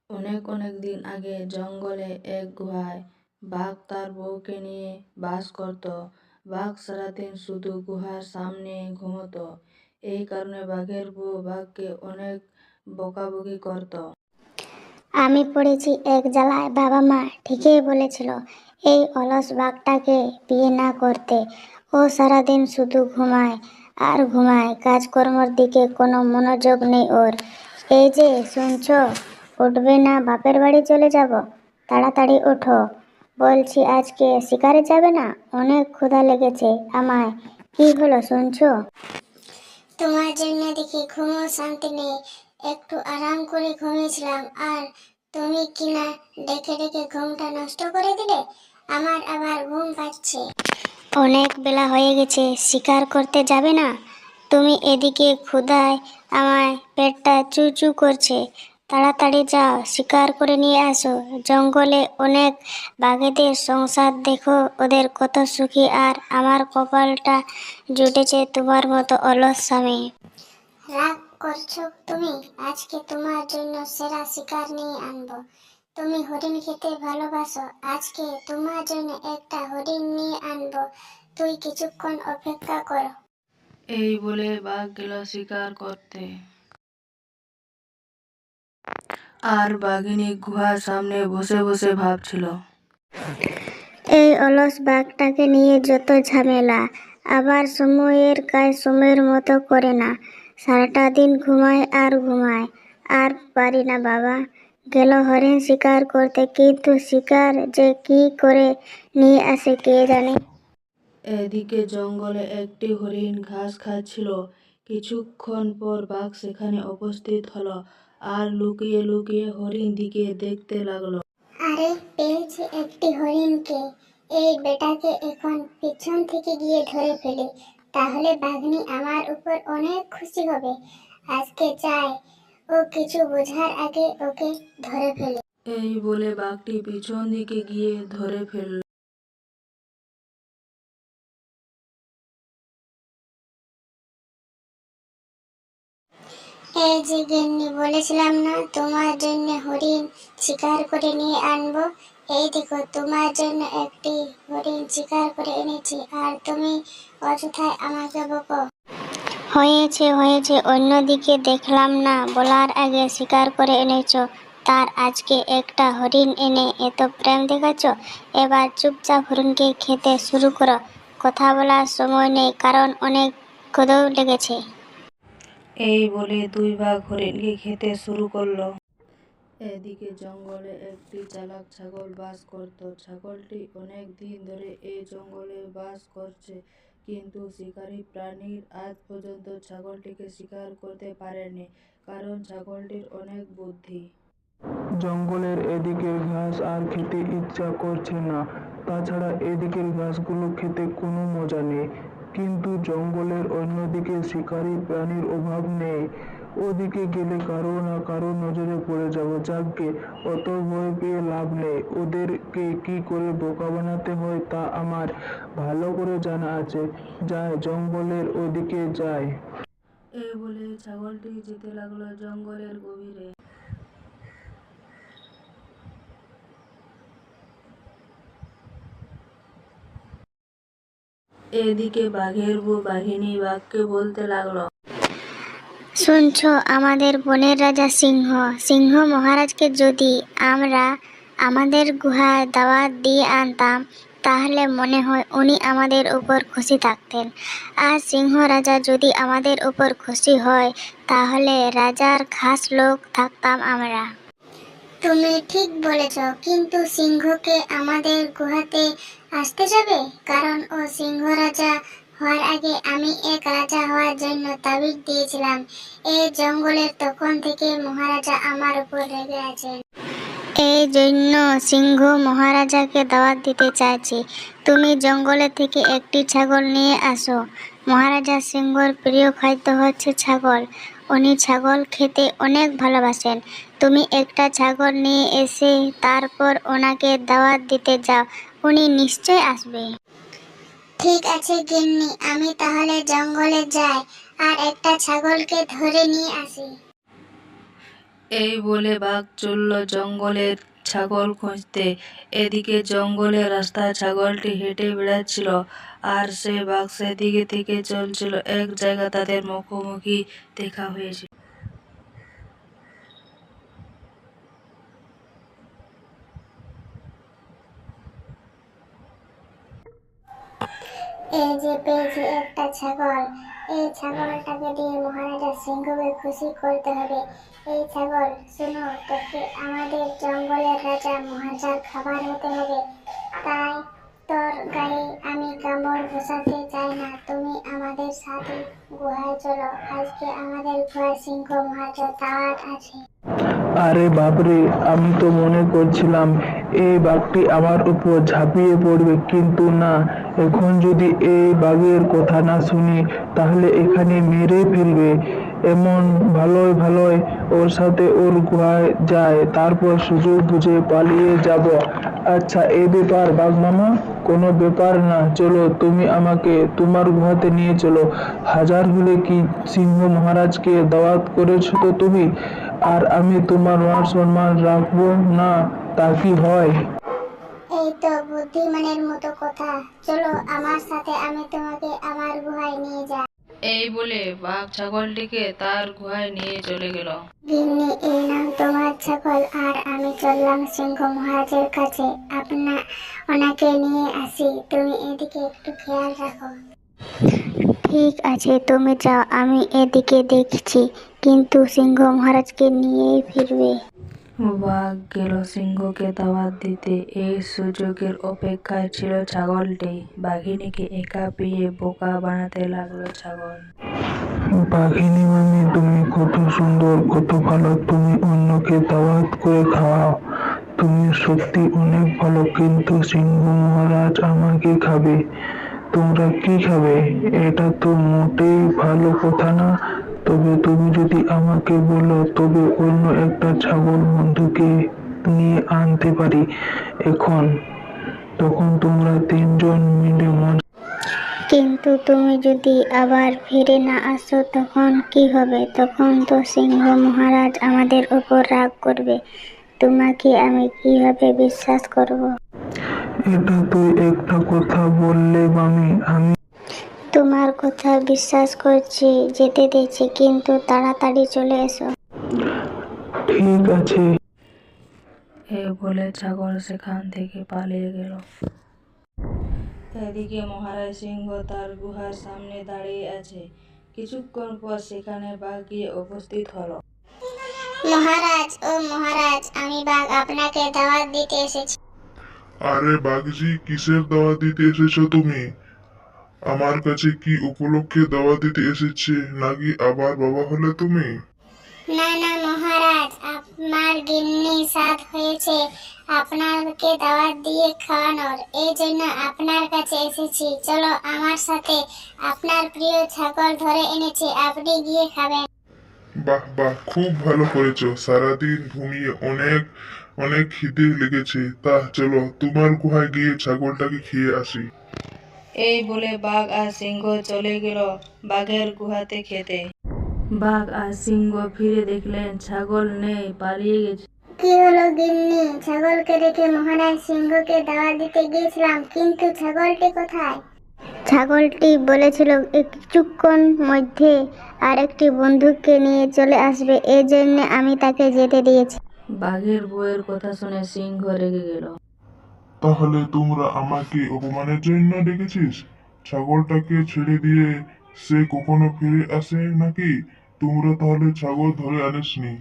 অনেক অনেক দিন আগে জঙ্গলে এক গুহায় বাঘ তার বউকে নিয়ে বাস করত। বাঘ সারাদিন শুধু গুহার সামনে ঘুমোতো। এই কারণে বাঘের বউ বাঘকে অনেক বকাবকি করত। আমি পড়েছি এক জ্বালায় বাবা মা ঠিকই বলেছিল এই অলস বাঘটাকে বিয়ে না করতে। ও সারাদিন শুধু ঘুমায় আর ঘুমায়, কাজকর্মর দিকে কোনো মনোযোগ নেই ওর। এই যে শুনছো, উঠবে না বাপের বাড়ি চলে যাব? তাড়াতাড়ি ওঠো, বলছি আজকে শিকারে যাবে না? অনেক ক্ষুধা লেগেছে আমায়। কি হলো শুনছো? তোমার জন্য দেখি ঘুমও শান্তি নেই। একটু আরাম করে ঘুমিয়েছিলাম আর তুমি কিনা ডেকে ডেকে ঘুমটা নষ্ট করে দিলে। আমার আবার ঘুম পাচ্ছে। অনেক বেলা হয়ে গেছে, শিকার করতে যাবে না? তুমি এদিকে ক্ষুধায় আমায় পেটটা চু চু করছে। তাড়াতাড়ি যাও, শিকার করে নিয়ে আসো। জঙ্গলে অনেক বাঘেদের সংসার দেখো, ওদের কত সুখী, আর আমার কপালটা জুটেছে তোমার মতো অলস স্বামী। রাগ করছো তুমি? আজকে তোমার জন্য সেরা শিকার নিয়ে আনবো। তুমি হরিণ খেতে ভালোবাসো, আজকে তোমার জন্য একটা হরিণ নিয়ে আনবো। তুই কিছুক্ষণ অপেক্ষা কর। এই বলে বাঘ গেল শিকার করতে। আর বাঘিনী গুহার সামনে বসে বসে ভাবছিল, এই অলস বাঘটাকে নিয়ে যত ঝামেলা, আবার সময়ের কাজ সময়ের মতো করে না। সারাটা দিন ঘুমায় আর ঘুমায়, আর পারি না বাবা। গেল হরিণ শিকার করতে, কিন্তু শিকার যে কি করে নিয়ে আসে কে জানে। এদিকে জঙ্গলে একটি হরিণ ঘাস খাচ্ছিল। কিছুক্ষণ পর বাঘ সেখানে উপস্থিত হলো আর লুকিয়ে লুকিয়ে হরিণ দিকে দেখতে লাগলো। আরে পেয়েছি একটি হরিণকে। এই বেটাকে এখন পিছন থেকে গিয়ে ধরে ফেলি, তাহলে বাঘনি আমার উপর অনেক খুশি হবে। আজকে চাই ও কিছু বোঝার আগে ওকে ধরে ফেলি। এই বলে বাঘটি পিছন দিকে গিয়ে ধরে ফেলল। এই যে গিন্নি, বলেছিলাম না তোমার জন্য হরিণ শিকার করে নিয়ে আনবো। এই দেখো তোমার জন্য একটি হরিণ শিকার করে এনেছি, আর তুমি অযথায় আমাকে বকো। হয়েছে হয়েছে, অন্যদিকে দেখলাম না বলার আগে শিকার করে এনেছো, তার আজকে একটা হরিণ এনে এত প্রেম দেখাচ্ছ। এবার চুপচাপ হরিণকে খেতে শুরু করো। কথা বলার সময় নেই, কারণ অনেক ক্ষুধাও লেগেছে। এই বলে দুই বাঘ হরিণকে খেতে শুরু করলো। এদিকে জঙ্গলে একটি চালাক ছাগল বাস করত। ছাগলটি অনেক দিন ধরে এই জঙ্গলে বাস করছে, কিন্তু শিকারী প্রাণীর আজ পর্যন্ত ছাগলটিকে শিকার করতে পারেনি, কারণ ছাগলটির অনেক বুদ্ধি। জঙ্গলের এদিকের ঘাস আর খেতে ইচ্ছা করছে না, তাছাড়া এদিকের ঘাসগুলো খেতে কোনো মজা নেই। কিন্তু জঙ্গলের অন্যদিকে শিকারী প্রাণীর অভাব নেই। ওদিকে গেলে কারো না কারো নজরে পড়ে যাব। যাকগে, অত ভয় পেয়ে লাভ নেই। ওদেরকে কি করে বোকা বানাতে হয় তা আমার ভালো করে জানা আছে। যাই, জঙ্গলের ওদিকে যাই। এই বলে ছাগলটি যেতে লাগলো জঙ্গলের গভীরে। এদিকে বাঘের বউ বাঘিনী বাঘকে বলতে লাগলো, শুনছো, আমাদের বনের রাজা সিংহ, সিংহ মহারাজকে যদি আমরা আমাদের গুহায় দাওয়াত দিয়ে আনতাম, তাহলে মনে হয় উনি আমাদের উপর খুশি থাকতেন। আর সিংহ রাজা যদি আমাদের উপর খুশি হয়, তাহলে রাজার খাস লোক থাকতাম আমরা। তুমি ঠিক বলেছ, কিন্তু সিংহকে আমাদের গুহাতে আসতে যাবে? কারণ ও সিংহ রাজা হওয়ার আগে আমি এক রাজা হওয়ার জন্য তাবিজ দিয়েছিলাম এই জঙ্গলের। তখন থেকে মহারাজা আমার উপর রেগে আছেন। এই জন্য সিংহ মহারাজাকে দাওয়াত দিতে চাইছি। তুমি জঙ্গলে থেকে একটি ছাগল নিয়ে আসো। মহারাজা সিংহর প্রিয় খাদ্য হচ্ছে ছাগল। উনি ছাগল খেতে অনেক ভালোবাসেন। তুমি একটা ছাগল নিয়ে এসে তারপর ওনাকে দাওয়াত দিতে যাও, উনি নিশ্চয় আসবে। ঠিক আছে গিন্নি, আমি তাহলে জঙ্গলে যাই আর একটা ছাগলকে ধরে নিয়ে আসি। এই বলে বাঘ চলল জঙ্গলের ছাগল খুঁজতে। এদিকে জঙ্গলের রাস্তায় ছাগলটি হেঁটে বেড়াচ্ছিল, আর সে বাঘ সেদিকে থেকে চলছিল। এক জায়গায় তাদের মুখোমুখি দেখা হয়েছিল। এই যে পেয়েছি একটা ছাগল, এই ছাগলটাকে দিয়ে মহারাজা সিংহকে খুশি করতে হবে। এই ছাগল, শোনো, তোকে আমাদের জঙ্গলের রাজা মহারাজার খাবার হতে হবে। তাই তোর গায়ে আমি কামড় বসাতে চাই না, তুমি আমাদের সাথে গুহায় চলো। আজকে আমাদের গুহায় সিংহ মহারাজার দাওয়াত আছে। আরে বাপরে, আমি তো মনে করছিলাম এই বাঘটি আমার উপর ঝাঁপিয়ে পড়বে, কিন্তু না, এখন যদি এই বাঘের কথা না শুনি তাহলে এখানে মেরে ফেলবে। এমন ভালোই ভালোই ওর সাথে ওর গুহায় যায়, তারপর সুযোগ বুঝে পালিয়ে যাব। আচ্ছা, এই ব্যাপার বাঘ মামা, কোনো ব্যাপার না, চলো, তুমি আমাকে তোমার গুহাতে নিয়ে চলো। হাজার হলে কি সিংহ মহারাজকে দাওয়াত করেছো তো তুমি, আর আমি তোমার মান সম্মান রাখবো না, তা কি হয়? এই তো বুদ্ধিমানের মতো কথা, চলো আমার সাথে, আমি তোমাকে আমার গুহায় নিয়ে যাই। এই বলে বাঘ ছাগলটিকে তার গুহায় নিয়ে চলে গেল। গিন্নি, এই নাও তোমার ছাগল, আর আমি চললাম সিংহ মহারাজের কাছে। ওনাকে নিয়ে আসি, তুমি এদিকে একটু খেয়াল রাখো। ঠিক আছে, তুমি যাও, আমি এদিকে দেখছি, কিন্তু সিংহ মহারাজকে নিয়েই ফিরবে। বাঘ গেল সিংহকে দাওয়াত দিতে। এই সুযোগের অপেক্ষায় ছিল ছাগলটি। বাঘিনীকে একা পেয়ে বোকা বানাতে লাগলো ছাগল। বাঘিনী মামি, তুমি কত সুন্দর, কত ভালো, তুমি অন্যকে দাওয়াত করে খাওয়াও, তুমি সত্যি অনেক ভালো, কিন্তু সিংহ মহারাজ আমাকে খাবে। তোমরা কি খাবে? এটা তো মোটেই ভালো কথা না। তবে তুমি যদি আমাকে বলো, তবে অন্য একটা ছাগল বন্ধুকে নিয়ে আনতে পারি এখন, তখন তোমরা তিনজন মিলে মজা। কিন্তু তুমি যদি আবার ফিরে না আসো তখন কি হবে? তখন তো সিংহ মহারাজ আমাদের উপর রাগ করবে। তোমাকে আমি কিভাবে বিশ্বাস করব? এটা তুই একটা কথা বললে মামি, আমি তোমার কথা বিশ্বাস করছি, যেতে দিচ্ছি, কিন্তু তাড়াতাড়ি চলে এসো। ঠিক আছে। এই বলে ছাগল সেখান থেকে পালিয়ে গেল। এদিকে মহারাজ সিংহ তার গুহার সামনে দাঁড়িয়ে আছে। কিছুক্ষণ পর সেখানে বাঘ গিয়ে উপস্থিত হলো। মহারাজ, ও মহারাজ, আমি বাঘ আপনাকে দাওয়াত দিতে এসেছি। আরে বাগজি, কিসের দাওয়াত দিতে এসেছো তুমি? আমার কাছে কি উপলক্ষে দাওয়াত দিতে এসেছে, নাকি আবার বাবা হলে তুমি? না না মহারাজ, আপনার গিন্নি সাধ হয়েছে আপনাকে দাওয়াত দিয়ে খাওয়ানোর, এই জন্য আপনার কাছে এসেছি। চলো আমার সাথে, আপনার প্রিয় ছাগল ধরে এনেছি, আপনি গিয়ে খাবেন। বাহ বাহ, খুব ভালো করেছো। সারাদিন ঘুমিয়ে অনেক অনেক খিদে লেগেছে। তা চলো, তোমার গুহায় গিয়ে ছাগলটাকে খেয়ে আসি। এই বলে বাঘ আর সিংহ চলে গেল বাঘের গুহাতে খেতে। বাঘ আর সিংহ ফিরে দেখলেন ছাগল নেই, পালিয়ে গেছে। কি হলো গিন্নি? ছাগলকে রেখে মহারাজ সিংহকে দাওয়াত দিতে গিয়েছিলাম, কিন্তু ছাগলটি কোথায়? ছাগলটি বলেছিল কিছুক্ষণ মধ্যে আরেকটি বন্ধুকে নিয়ে চলে আসবে, এই জন্য আমি তাকে যেতে দিয়েছি। বাঘের বউয়ের কথা শুনে সিংহ রেগে গেল। তাহলে তোমরা আমাকে অপমানের জন্য ডেকেছিস? ছাগলটাকে ছেড়ে দিয়ে সে কখনো ফিরে আসে নাকি? তোমরা তাহলে ছাগল ধরে আনিসনি।